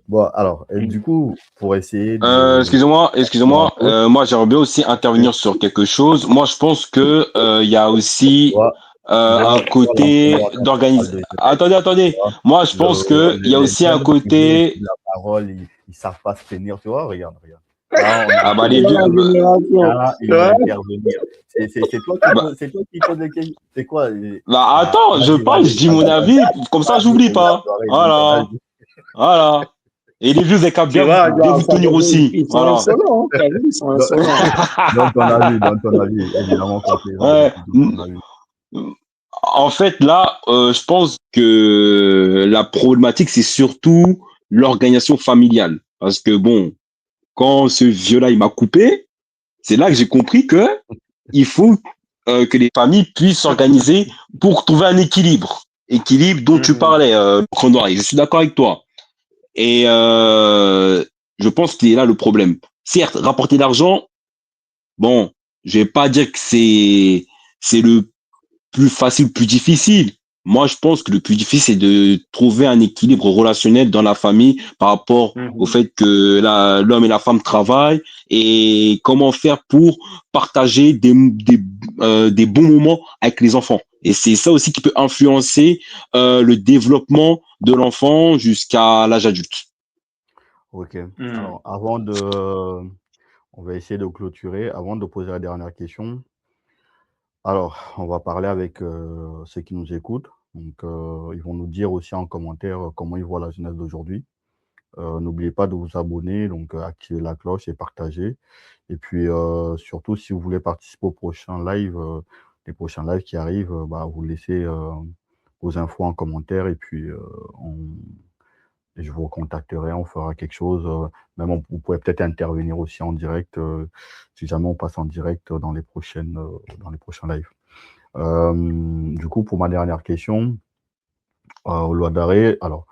A: Bon, alors, et du coup, pour essayer
C: Excusez-moi,
A: de...
C: moi j'aimerais bien aussi intervenir sur quelque chose. Moi je pense que il y a aussi
A: vois,
C: un
A: tu vois
C: côté
A: l'entonnoir quand on parle
C: d'organisation.
A: de jeunesse, tu
C: Attendez.
A: vois.
C: Moi je pense que il y a
A: Les
C: aussi un
A: jeunes qui viennent
C: côté.
A: prendre la parole, ils savent pas se tenir, tu vois. Regarde, regarde. Là, on a
C: Ah bah
A: un
C: les vieux.
B: La
A: jeune,
B: génération.
A: là, il veut
B: Ouais.
A: intervenir.
C: Bah,
A: C'est toi qui poses des questions. C'est quoi?
C: bah,
A: Ah,
C: attends, je parle, je dis mon avis, comme ça j'oublie
A: vas-y,
C: pas.
A: donne ton
C: Voilà,
A: avis.
C: voilà. Et les vieux, ils capent
B: Tu
C: bien,
B: vois,
C: bien
B: regarde,
C: vous
B: ça
C: tenir aussi.
B: ils sont
C: Voilà.
B: insolents, hein. T'as vu, ils sont
A: Donne
B: insolents.
A: donne ton avis. Évidemment qu'on plaisante et
C: Ouais.
A: puis donne ton avis.
C: En fait, là, je pense que la problématique, c'est surtout l'organisation familiale. Parce que bon, quand ce vieux-là, il m'a coupé, c'est là que j'ai compris que il faut que les familles puissent s'organiser pour trouver un équilibre. Équilibre dont tu
B: Mhm.
C: parlais, Noir, et je suis d'accord avec toi. Et je pense qu'il est là le problème. Certes, rapporter d'argent, bon, je vais pas dire que c'est le plus facile, plus difficile. Moi, je pense que le plus difficile, c'est de trouver un équilibre relationnel dans la famille par rapport au
B: Mhm.
C: fait que l'homme et la femme travaillent et comment faire pour partager des bons moments avec les enfants. Et c'est ça aussi qui peut influencer le développement de l'enfant jusqu'à l'âge adulte.
A: Ok.
B: Mhm.
A: Alors, on va essayer de clôturer. Avant de poser la dernière question, alors, on va parler avec ceux qui nous écoutent. Donc, ils vont nous dire aussi en commentaire comment ils voient la jeunesse d'aujourd'hui. N'oubliez pas de vous abonner, donc activer la cloche et partager. Et puis, surtout, si vous voulez participer au prochain live, les prochains lives qui arrivent, bah, vous laissez vos infos en commentaire et puis je vous recontacterai, on fera quelque chose. Même vous pouvez peut-être intervenir aussi en direct si jamais on passe en direct dans les prochains lives. Du coup, pour ma dernière question, loi d'arrêt, alors,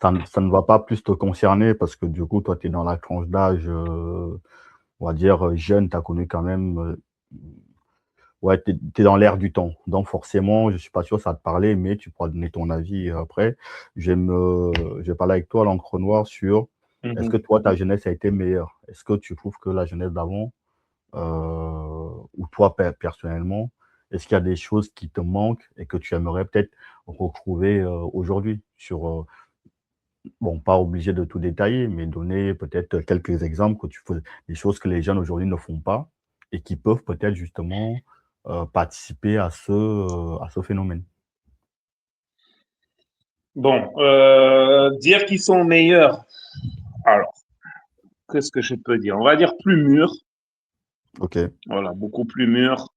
A: ça ne va pas plus te concerner parce que du coup, toi, tu es dans la tranche d'âge, on va dire, jeune, tu as connu quand même, ouais, tu es dans l'air du temps. Donc forcément, je suis pas sûr que ça va te parler, mais tu pourras donner ton avis après. Je vais parler avec toi, l'encre noire, sur est-ce que
B: Mhm.
A: toi, ta jeunesse a été meilleure? Est-ce que tu trouves que la jeunesse d'avant, ou toi personnellement, est-ce qu'il y a des choses qui te manquent et que tu aimerais peut-être retrouver aujourd'hui sur, bon, pas obligé de tout détailler, mais donner peut-être quelques exemples que tu fais, des choses que les jeunes aujourd'hui ne font pas et qui peuvent peut-être justement participer à ce phénomène.
B: Bon, dire qu'ils sont meilleurs. Alors, qu'est-ce que je peux dire? On va dire plus mûrs.
A: Ok.
B: Voilà, beaucoup plus mûrs.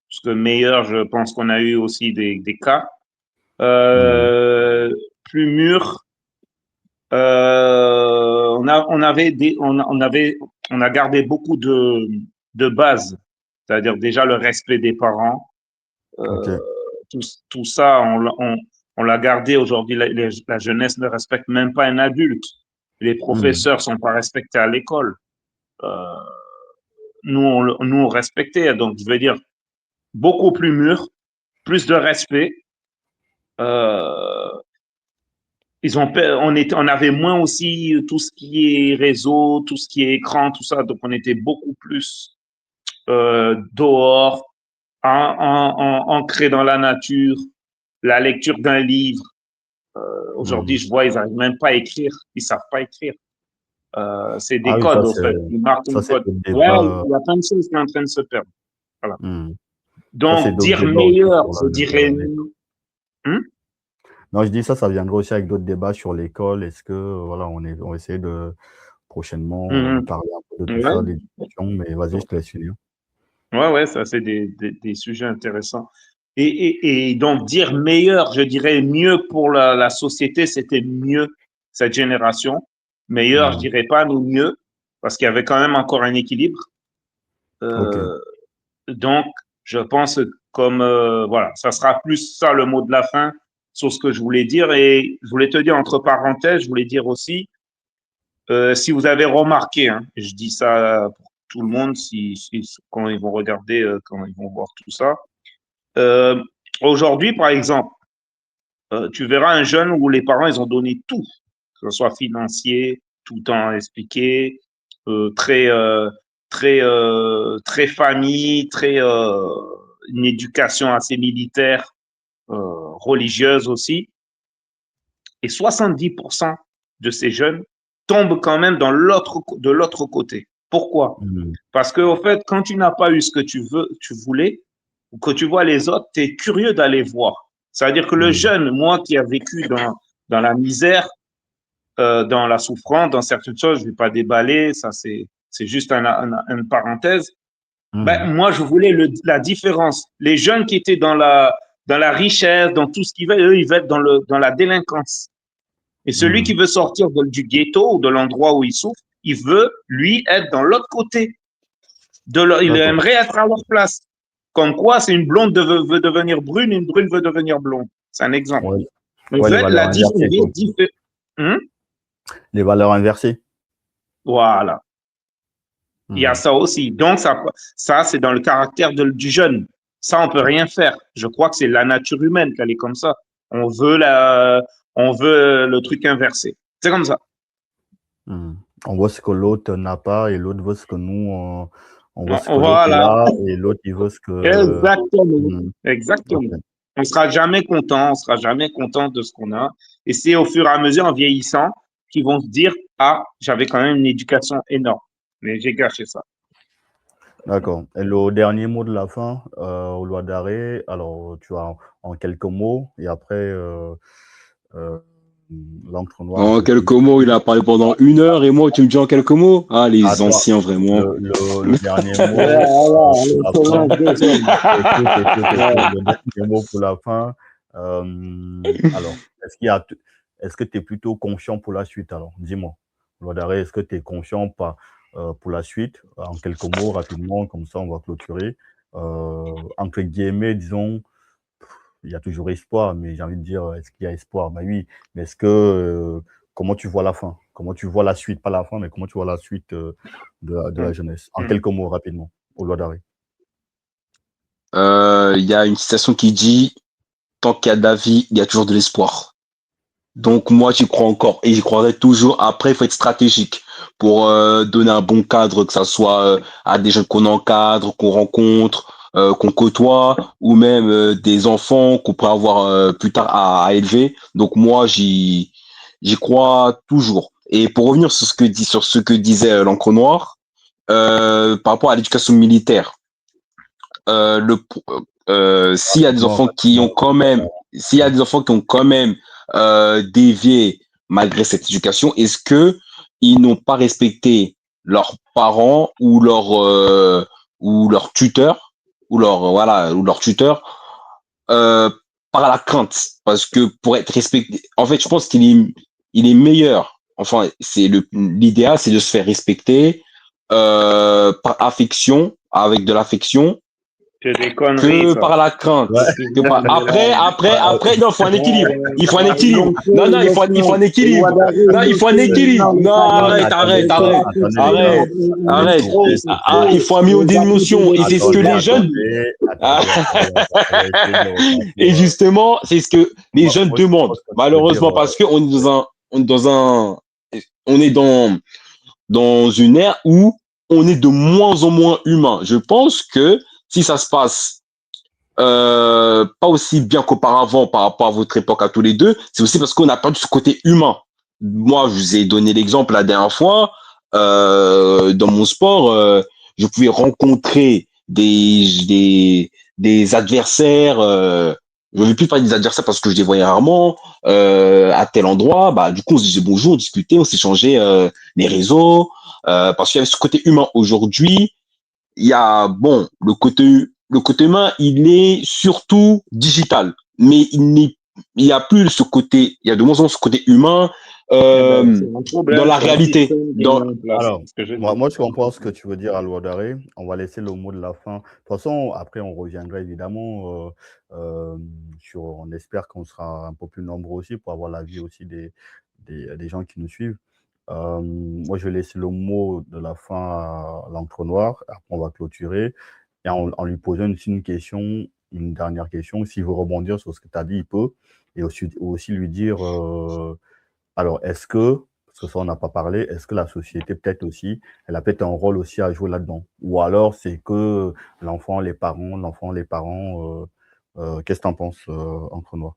B: Parce que meilleur, je pense qu'on a eu aussi des cas.
A: Mmh.
B: plus mûrs. On a gardé beaucoup de bases, c'est-à-dire déjà le respect des parents. Euh,
A: OK.
B: tout ça, on l'a gardé. Aujourd'hui, la jeunesse ne respecte même pas un adulte. Les
A: Mmh.
B: professeurs sont pas respectés à l'école. Euh, nous, on respectait. Donc, je veux dire, beaucoup plus mûr, plus de respect. Euh, on avait moins aussi tout ce qui est réseau, tout ce qui est écran, tout ça. Donc, on était beaucoup plus dehors, ancré dans la nature, la lecture d'un livre. Aujourd'hui,
A: Mmh.
B: je vois, ils n'arrivent même pas à écrire. Ils savent pas écrire. C'est
A: Ah
B: des
A: oui,
B: codes, au fait. Ils marquent
A: ça
B: un
A: c'est
B: code.
A: d'autres
B: Ouais,
A: débats,
B: il y a plein de choses qui sont en train de se perdre. Voilà.
A: mmh. Ça c'est
B: Donc,
A: d'autres
B: dire
A: débats aussi
B: meilleur,
A: sur
B: je dirais.
A: l'école.
B: Hmm?
A: Non, je dis ça viendra aussi avec d'autres débats sur l'école. Est-ce que, voilà, on va essayer de prochainement,
B: Mhm.
A: parler un peu de tout
B: Ouais,
A: ça, l'éducation, mais vas-y, je te laisse finir.
B: ouais, ça, c'est des sujets intéressants. Et donc, dire meilleur, je dirais mieux pour la société, c'était mieux cette génération. Meilleur, je
A: Mmh.
B: dirais pas nous mieux, parce qu'il y avait quand même encore un équilibre.
A: OK.
B: Euh, donc, je pense comme, voilà, ça sera plus ça le mot de la fin sur ce que je voulais dire. Et je voulais te dire, entre parenthèses, je voulais dire aussi, si vous avez remarqué, hein, je dis ça pour tout le monde, quand ils vont regarder, quand ils vont voir tout ça. Euh, Aujourd'hui, par exemple, tu verras un jeune où les parents, ils ont donné tout, que ce soit financier, tout le temps expliqué, très, très famille, très, une éducation assez militaire, religieuse aussi. Et 70% de ces jeunes tombent quand même de l'autre côté. Pourquoi?
A: Mmh.
B: Parce que, au fait, quand tu n'as pas eu ce que tu voulais, ou que tu vois les autres, tu es curieux d'aller voir. C'est-à-dire que le
A: Mmh.
B: jeune, moi qui a vécu dans la misère, dans la souffrance, dans certaines choses, je ne vais pas déballer, ça c'est juste une parenthèse. Ben,
A: Mmh.
B: moi, je voulais la différence. Les jeunes qui étaient dans la richesse, dans tout ce qu'ils veulent, eux, ils veulent être dans la délinquance. Et celui qui
A: Mmh.
B: veut sortir du ghetto ou de l'endroit où il souffre, il veut, lui, être dans l'autre côté. Il
A: D'accord.
B: aimerait être à leur place. Comme quoi, c'est une blonde veut devenir brune, une brune veut devenir blonde. C'est un exemple.
A: Ouais,
B: En
A: ouais, les
B: fait,
A: valeurs inversées, quoi.
B: Hum?
A: Les valeurs inversées.
B: Voilà. Il y a
A: Mmh.
B: ça aussi. Donc, ça c'est dans le caractère du jeune. Ça, on peut rien faire. Je crois que c'est la nature humaine qu'elle est comme ça. On veut on veut le truc inversé. C'est comme ça.
A: Mmh. On voit ce que l'autre n'a pas et l'autre veut ce que nous, on voit ce que l'autre il
B: Voilà.
A: a et l'autre il veut ce que.
B: Exactement.
A: Mmh. OK.
B: Exactement. On sera jamais content, on sera jamais content de ce qu'on a. Et c'est au fur et à mesure, en vieillissant, qu'ils vont se dire, ah, j'avais quand même une éducation énorme, mais j'ai gâché ça.
A: D'accord. Et le dernier mot de la fin, aux lois d'arrêt, alors tu as en quelques mots et après, heu, l'encre noire un
C: En
A: peu plus.
C: quelques mots, il a parlé pendant 1 heure et moi, tu me dis en quelques mots? Ah,
A: À
C: les
A: toi,
C: anciens, vraiment.
A: le dernier
B: Ouais,
A: mot,
B: voilà,
A: pour
B: allez,
A: la fin.
B: commence deuxième.
A: Écoute,
B: Ouais.
A: le dernier mot pour la fin. Alors, est-ce que tu es plutôt confiant pour la suite alors? Dis-moi. Loi d'arrêt, est-ce que tu es confiant pas, pour la suite? En quelques mots, rapidement, comme ça on va clôturer. Entre guillemets, disons, il y a toujours espoir, mais j'ai envie de dire, est-ce qu'il y a espoir? Bah oui, mais est-ce que, comment tu vois la fin? Comment tu vois la suite? Pas la fin, mais comment tu vois la suite, de la jeunesse? En quelques mots, rapidement, aux lois d'arrêt.
C: Il y a une citation qui dit, tant qu'il y a de la vie, il y a toujours de l'espoir. Donc moi, j'y crois encore et j'y croirai toujours. Après, il faut être stratégique pour donner un bon cadre, que ça soit à des jeunes qu'on encadre, qu'on rencontre, qu'on côtoie, ou même des enfants qu'on pourrait avoir plus tard à élever. Donc moi, j'y crois toujours. Et pour revenir sur ce que disait l'encre noire, par rapport à l'éducation militaire, euh, le, s'il y a des
A: Rapidement,
C: enfants qui ont
A: rapidement.
C: quand même, s'il y a des enfants qui ont quand même dévié malgré cette éducation, est-ce que ils n'ont pas respecté leurs parents ou leur tuteur ou leur tuteur par la crainte. Parce que pour être respecté, en fait, je pense il est meilleur. Enfin, l'idéal, c'est de se faire respecter par affection, avec de l'affection,
B: C'est des conneries,
C: que
B: ça.
C: par la crainte.
A: Ouais.
C: Après, non, il faut un équilibre. Il faut un équilibre. Non, non, il faut un équilibre. Non, il faut un équilibre. Non, arrête. Il faut un minimum d'émotion. Et c'est ce que les jeunes, et justement, c'est ce que les jeunes demandent. Malheureusement, parce que on est dans une ère où on est de moins en moins humain. Je pense que si ça se passe pas aussi bien qu'auparavant par rapport à votre époque à tous les deux, c'est aussi parce qu'on a perdu ce côté humain. Moi, je vous ai donné l'exemple la dernière fois. Dans mon sport, je pouvais rencontrer des adversaires. Je ne vais plus parler des adversaires parce que je les voyais rarement à tel endroit. Bah, du coup, on se disait bonjour, on discutait, on s'échangeait les réseaux parce qu'il y avait ce côté humain. Aujourd'hui, il y a le côté humain, il est surtout digital, mais il y a plus ce côté, il y a de moins en moins ce côté humain dans la réalité.
A: Alors, moi, je comprends ce que tu veux dire, Alwadare. On va laisser le mot de la fin. De toute façon, après, on reviendra évidemment on espère qu'on sera un peu plus nombreux aussi pour avoir l'avis aussi des gens qui nous suivent. Moi, je laisse le mot de la fin à l'entonnoir. Après, on va clôturer et en lui posant une question, une dernière question. S'il veut rebondir sur ce que tu as dit, il peut. Et aussi lui dire, alors, est-ce que, parce que ça, on n'a pas parlé, est-ce que la société, peut-être aussi, elle a peut-être un rôle aussi à jouer là-dedans? Ou alors, c'est que l'enfant, les parents, qu'est-ce que tu en penses, entonnoir?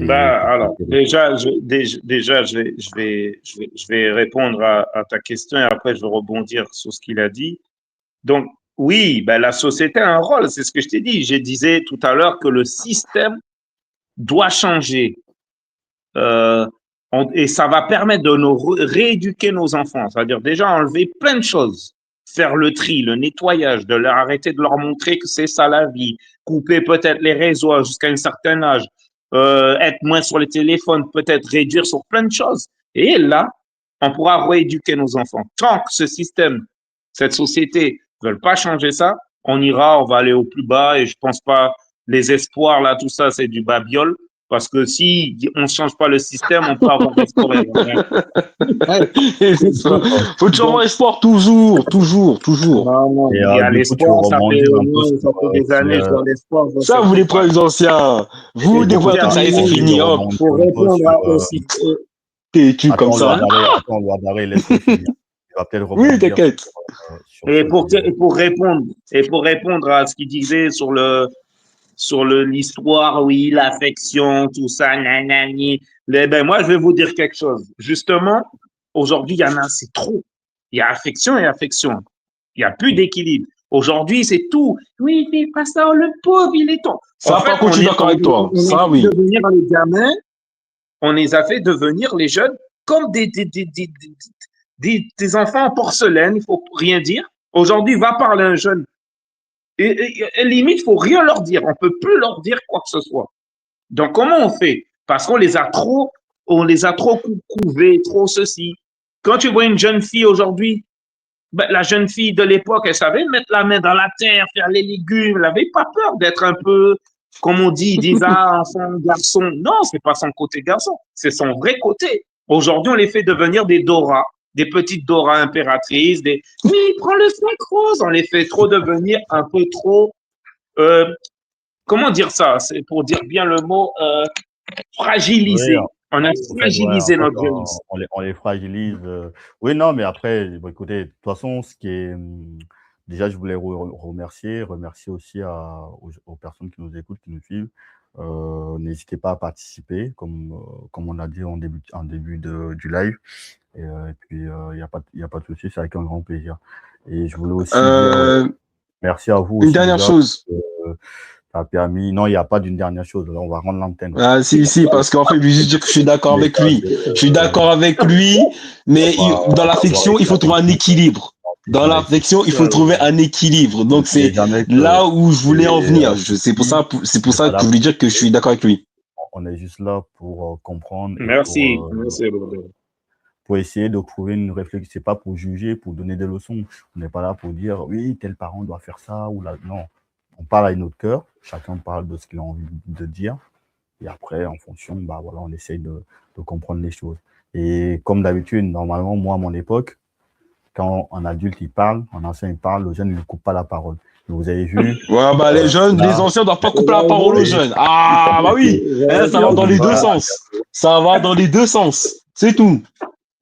B: Alors, déjà, je vais répondre à ta question et après, je vais rebondir sur ce qu'il a dit. Donc, oui, ben, la société a un rôle, c'est ce que je t'ai dit. Je disais tout à l'heure que le système doit changer. Et ça va permettre de nous rééduquer nos enfants. C'est-à-dire déjà enlever plein de choses. Faire le tri, le nettoyage, de leur arrêter de leur montrer que c'est ça la vie. Couper peut-être les réseaux jusqu'à un certain âge. Être moins sur les téléphones, peut-être réduire sur plein de choses. Et là, on pourra rééduquer nos enfants. Tant que ce système, cette société ne veulent pas changer ça, on va aller au plus bas et je pense pas, les espoirs là, tout ça, c'est du babiole. Parce que si on ne change pas le système, on peut avoir des problèmes.
C: Faut toujours avoir espoir, toujours.
B: Non, il y a l'espoir, ça fait des années que l'espoir.
C: Ça, vous les prenez les anciens. Vous, des fois, comme ça, c'est fini.
B: Pour répondre aussi.
C: T'es comme ça.
A: Attends, laisse-le finir. Il va peut-être rebondir.
C: Oui, t'inquiète.
B: Et pour répondre à ce qu'il disait sur l'histoire, oui, l'affection, tout ça, nanani. Ben, moi, je vais vous dire quelque chose. Justement, aujourd'hui, il y en a, c'est trop. Il y a affection et affection. Il n'y a plus d'équilibre. Aujourd'hui, c'est tout. Oui, mais pas ça, le pauvre, il est ton.
C: Ça, par contre, je suis d'accord avec toi. Ça, oui.
B: Devenir les gamins, on les a fait devenir les jeunes comme des enfants en porcelaine, il faut rien dire. Aujourd'hui, va parler à un jeune. Et limite, il faut rien leur dire. On peut plus leur dire quoi que ce soit. Donc, comment on fait? Parce qu'on les a trop couvés, trop ceci. Quand tu vois une jeune fille aujourd'hui, ben, la jeune fille de l'époque, elle savait mettre la main dans la terre, faire les légumes. Elle n'avait pas peur d'être un peu, comme on dit, ils disent, ah, enfant, garçon. Non, c'est pas son côté garçon. C'est son vrai côté. Aujourd'hui, on les fait devenir des Dora, des petites Dora impératrices, oui, prends le sac rose. On les fait trop devenir un peu trop, comment dire ça? C'est pour dire bien le mot, fragilisé.
A: Oui,
B: on a fragilisé notre jeunesse.
A: On les fragilise. Oui, non, mais après, bon, écoutez, de toute façon, déjà, je voulais remercier aussi aux personnes qui nous écoutent, qui nous suivent. N'hésitez pas à participer, comme on a dit en début du live. Et puis, il n'y a pas de souci, c'est avec un grand plaisir. Et je voulais aussi dire merci à vous.
C: Une dernière chose.
A: Non, il n'y a pas d'une dernière chose. Là, on va rendre l'antenne.
C: Ah, si, parce qu'en fait, je suis d'accord avec lui. Je suis d'accord avec lui, mais dans l'affection, il faut trouver un équilibre. Dans l'affection, il faut trouver un équilibre. Donc, c'est là où je voulais en venir. C'est pour ça que je voulais dire que je suis d'accord avec lui.
A: on est juste là pour comprendre et
B: Merci, merci, Rodolphe.
A: pour essayer de trouver une réflexion. C'est pas pour juger, pour donner des leçons. On n'est pas là pour dire oui, tel parent doit faire ça ou là. Non, on parle avec notre cœur. Chacun parle de ce qu'il a envie de dire. Et après, en fonction, bah voilà, on essaye de comprendre les choses. Et comme d'habitude, normalement, moi, à mon époque, quand un adulte il parle, un ancien il parle, le jeune ne lui coupe pas la parole. Et vous avez vu.
C: Ouais, bah, les jeunes, les anciens doivent pas couper la parole aux jeunes. Ah, bah oui. Ça va dans les deux sens. Ça va dans les deux sens. C'est tout.